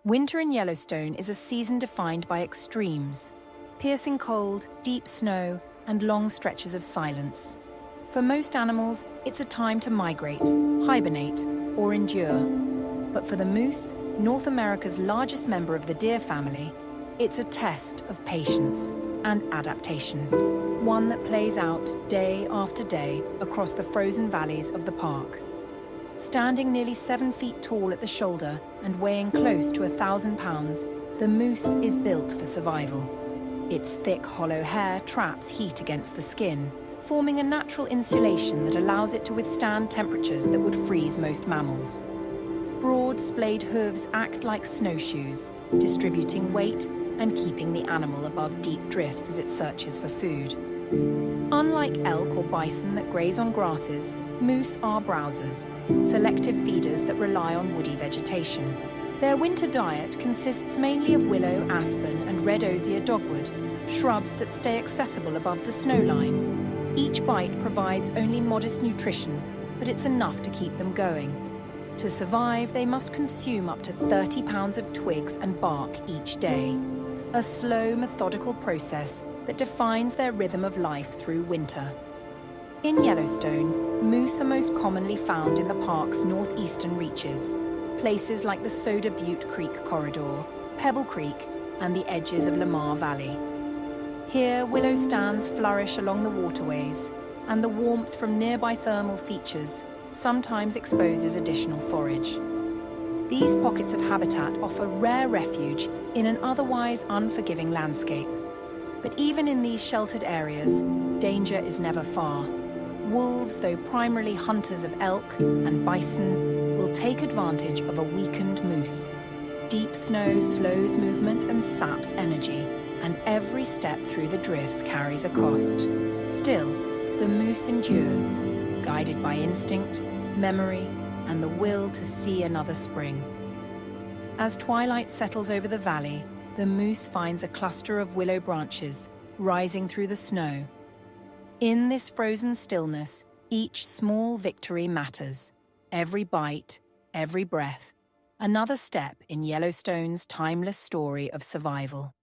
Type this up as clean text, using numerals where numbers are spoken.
Winter in Yellowstone is a season defined by extremes: piercing cold, deep snow, and long stretches of silence. For most animals, it's a time to migrate, hibernate, or endure. But for the moose, North America's largest member of the deer family, it's a test of patience and adaptation, one that plays out day after day across the frozen valleys of the park. Standing nearly 7 feet tall at the shoulder and weighing close to 1,000 pounds, the moose is built for survival. Its thick, hollow hair traps heat against the skin, forming a natural insulation that allows it to withstand temperatures that would freeze most mammals. Broad, splayed hooves act like snowshoes, distributing weight and keeping the animal above deep drifts as it searches for food. Unlike elk or bison that graze on grasses, moose are browsers, selective feeders that rely on woody vegetation. Their winter diet consists mainly of willow, aspen, and red osier dogwood, shrubs that stay accessible above the snowline. Each bite provides only modest nutrition, but it's enough to keep them going. To survive, they must consume up to 30 pounds of twigs and bark each day. A slow, methodical process that defines their rhythm of life through winter. In Yellowstone, moose are most commonly found in the park's northeastern reaches, places like the Soda Butte Creek Corridor, Pebble Creek, and the edges of Lamar Valley. Here, willow stands flourish along the waterways, and the warmth from nearby thermal features sometimes exposes additional forage. These pockets of habitat offer rare refuge in an otherwise unforgiving landscape. But even in these sheltered areas, danger is never far. Wolves, though primarily hunters of elk and bison, will take advantage of a weakened moose. Deep snow slows movement and saps energy, and every step through the drifts carries a cost. Still, the moose endures, guided by instinct, memory, and the will to see another spring. As twilight settles over the valley, the moose finds a cluster of willow branches rising through the snow. In this frozen stillness, each small victory matters. Every bite, every breath, another step in Yellowstone's timeless story of survival.